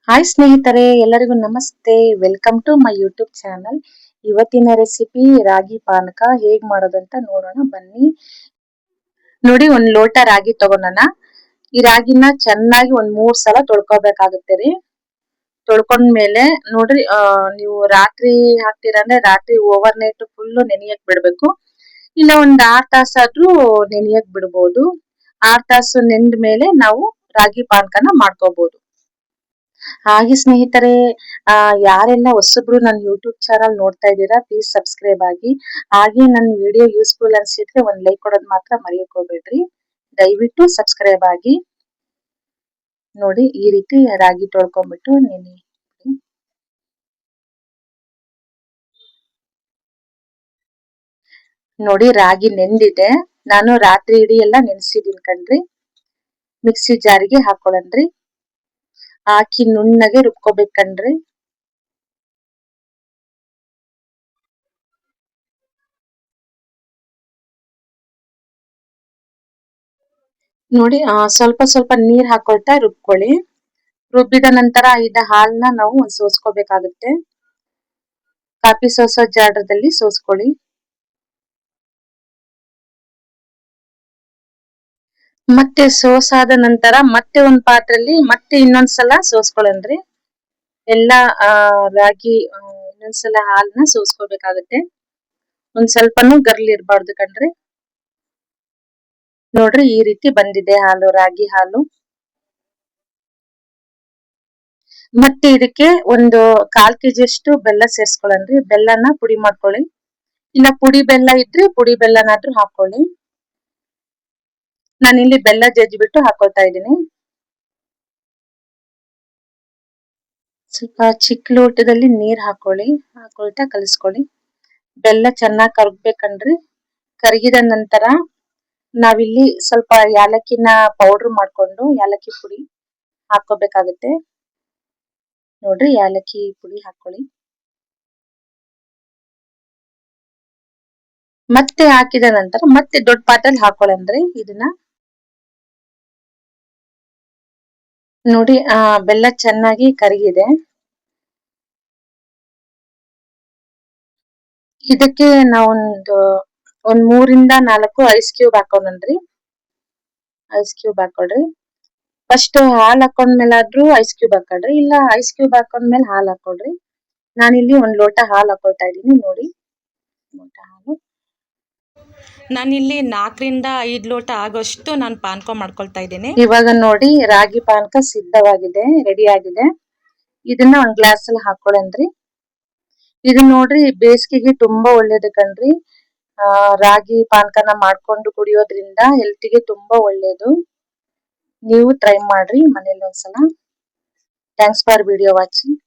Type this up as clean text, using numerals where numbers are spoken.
Hi ಸ್ನೇಹಿತರೆ, ಎಲ್ಲರಿಗೂ ನಮಸ್ತೆ. Welcome to my YouTube channel. ಇವತ್ತಿನ ರೆಸಿಪಿ ರಾಗಿ ಪಾನಕ ಹೇಗ್ ಮಾಡೋದಂತ ನೋಡೋಣ ಬನ್ನಿ. ನೋಡಿ, ಒಂದ್ ಲೋಟ ರಾಗಿ ತಗೊಂಡನ. ಈ ರಾಗಿನ ಚೆನ್ನಾಗಿ ಒಂದ್ 3 ಸಲ ತೊಳ್ಕೊಬೇಕಾಗುತ್ತೆ ರೀ. ತೊಳ್ಕೊಂಡ್ಮೇಲೆ ನೋಡ್ರಿ, ನೀವು ರಾತ್ರಿ ಹಾಕ್ತೀರಾ ಅಂದ್ರೆ ರಾತ್ರಿ ಓವರ್ ನೈಟ್ ಫುಲ್ ನೆನೆಯಕ್ ಬಿಡ್ಬೇಕು. ಇಲ್ಲ ಒಂದ್ 6 ತಾಸಾದ್ರೂ ನೆನೆಯಕ್ ಬಿಡ್ಬೋದು. 6 ತಾಸು ನೆಂದ ಮೇಲೆ ನಾವು ರಾಗಿ ಪಾನಕನ ಮಾಡ್ಕೋಬಹುದು. ಹಾಗೆ ಸ್ನೇಹಿತರೆ, ಯಾರೆಲ್ಲ ಹೊಸಬ್ರು ನನ್ನ ಯೂಟ್ಯೂಬ್ ಚಾನಲ್ ನೋಡ್ತಾ ಇದ್ದೀರಾ, ಪ್ಲೀಸ್ ಸಬ್ಸ್ಕ್ರೈಬ್ ಆಗಿ. ಹಾಗೆ ನನ್ನ ವಿಡಿಯೋ ಯೂಸ್ಫುಲ್ ಅನ್ಸಿದ್ರೆ ಒಂದ್ ಲೈಕ್ ಕೊಡೋದ್ ಮಾತ್ರ ಮರೆಯಕ್ ಹೋಗ್ಬೇಡ್ರಿ. ದಯವಿಟ್ಟು ಸಬ್ಸ್ಕ್ರೈಬ್ ಆಗಿ. ನೋಡಿ, ಈ ರೀತಿ ರಾಗಿ ತೊಳ್ಕೊಂಡ್ಬಿಟ್ಟು ನೋಡಿ, ರಾಗಿ ನೆಂದಿದೆ. ನಾನು ರಾತ್ರಿ ಇಡೀ ಎಲ್ಲ ನೆನ್ಸಿದೀನಿ ಕಣ್ರಿ. ಮಿಕ್ಸಿ ಜಾರಿಗೆ ಹಾಕೊಳ್ಳನ್ರಿ. ಹಾಕಿ ನುಣ್ಣಗೆ ರುಬ್ಕೋಬೇಕನ್ರಿ. ನೋಡಿ, ಸ್ವಲ್ಪ ಸ್ವಲ್ಪ ನೀರ್ ಹಾಕೊಳ್ತಾ ರುಬ್ಕೊಳ್ಳಿ. ರುಬ್ಬಿದ ನಂತರ ಇದ ಹಾಲನ್ನ ನಾವು ಸೋಸ್ಕೋಬೇಕಾಗುತ್ತೆ. ಕಾಫಿ ಸೋಸೋ ಜಾರದಲ್ಲಿ ಸೋಸ್ಕೊಳ್ಳಿ. ಮತ್ತೆ ಸೋಸಾದ ನಂತರ ಮತ್ತೆ ಒಂದ್ ಪಾತ್ರೆಯಲ್ಲಿ ಮತ್ತೆ ಇನ್ನೊಂದ್ಸಲ ಸೋಸ್ಕೊಳ್ಳನ್ರಿ. ಎಲ್ಲಾ ರಾಗಿ ಇನ್ನೊಂದ್ಸಲ ಹಾಲನ್ನ ಸೋಸ್ಕೋಬೇಕಾಗುತ್ತೆ. ಒಂದ್ ಸ್ವಲ್ಪನೂ ಗರ್ಲ್ ಇರ್ಬಾರ್ದು ಕಣ್ರಿ. ನೋಡ್ರಿ, ಈ ರೀತಿ ಬಂದಿದೆ ಹಾಲು, ರಾಗಿ ಹಾಲು. ಮತ್ತೆ ಇದಕ್ಕೆ ಒಂದು 1/4 kg ಅಷ್ಟು ಬೆಲ್ಲ ಸೇರ್ಸ್ಕೊಳ್ಳನ್ರಿ. ಬೆಲ್ಲನ ಪುಡಿ ಮಾಡ್ಕೊಳ್ಳಿ. ಇಲ್ಲ ಪುಡಿ ಬೆಲ್ಲ ಇದ್ರೆ ಪುಡಿ ಬೆಲ್ಲನಾದ್ರೂ ಹಾಕೊಳ್ಳಿ. ನಾನಿಲ್ಲಿ ಬೆಲ್ಲ ಜಜ್ಜಿಬಿಟ್ಟು ಹಾಕೊಳ್ತಾ ಇದ್ದೀನಿ. ಸ್ವಲ್ಪ ಚಿಕ್ಕ ಲೋಟದಲ್ಲಿ ನೀರ್ ಹಾಕೊಳ್ಳಿ. ಹಾಕೊಳ್ತಾ ಕಲಿಸ್ಕೊಳ್ಳಿ. ಬೆಲ್ಲ ಚೆನ್ನಾಗಿ ಕರಗ್ಬೇಕನ್ರಿ. ಕರಗಿದ ನಂತರ ನಾವಿಲ್ಲಿ ಸ್ವಲ್ಪ ಯಾಲಕ್ಕಿನ ಪೌಡರ್ ಮಾಡ್ಕೊಂಡು ಯಾಲಕ್ಕಿ ಪುಡಿ ಹಾಕೋಬೇಕಾಗುತ್ತೆ. ನೋಡ್ರಿ, ಯಾಲಕ್ಕಿ ಪುಡಿ ಹಾಕೊಳ್ಳಿ. ಮತ್ತೆ ಹಾಕಿದ ನಂತರ ಮತ್ತೆ ದೊಡ್ಡ ಪಾತ್ರೆಯಲ್ಲಿ ಹಾಕೊಳ್ಳನ್ರಿ ಇದನ್ನ. ನೋಡಿ, ಬೆಲ್ಲ ಚೆನ್ನಾಗಿ ಕರಗಿದೆ. ಇದಕ್ಕೆ ನಾವೊಂದು 3 ಇಂದ 4 ಐಸ್ ಕ್ಯೂಬ್ ಹಾಕೋಣನ್ರಿ. ಐಸ್ ಕ್ಯೂಬ್ ಹಾಕೊಳ್ರಿ. ಫಸ್ಟ್ ಹಾಲ್ ಹಾಕೊಂಡ್ಮೇಲಾದ್ರೂ ಐಸ್ ಕ್ಯೂಬ್ ಹಾಕೊಳ್ರಿ. ಇಲ್ಲ ಐಸ್ ಕ್ಯೂಬ್ ಹಾಕೊಂಡ್ಮೇಲೆ ಹಾಲ್ ಹಾಕೊಳ್ರಿ. ನಾನಿಲ್ಲಿ 1 ಲೋಟ ಹಾಲು ಹಾಕೊಳ್ತಾ ಇದ್ದೀನಿ. ನೋಡಿ, ಲೋಟ ಹಾಲು. ನಾನಿಲ್ಲಿ 4 ರಿಂದ 5 ಲೋಟ ಆಗೋಷ್ಟು ನಾನು ಪಾನಕ ಮಾಡ್ಕೊಳ್ತಾ ಇದ್ದೀನಿ. ಇವಾಗ ನೋಡಿ, ರಾಗಿ ಪಾನಕ ಸಿದ್ಧವಾಗಿದೆ, ರೆಡಿ ಆಗಿದೆ. ಇದನ್ನ ಒಂದ್ ಗ್ಲಾಸ್ ಅಲ್ಲಿ ಹಾಕೊಳ್ಳನ್ರಿ. ಇದು ನೋಡ್ರಿ, ಬೇಸಿಗೆಗೆ ತುಂಬಾ ಒಳ್ಳೇದು ಕಣ್ರಿ. ರಾಗಿ ಪಾನಕನ ಮಾಡ್ಕೊಂಡು ಕುಡಿಯೋದ್ರಿಂದ ಹೆಲ್ತ್ಗೆ ತುಂಬಾ ಒಳ್ಳೇದು. ನೀವು ಟ್ರೈ ಮಾಡ್ರಿ ಮನೇಲಿ ಒಂದ್ಸಲ. Thanks for video watching.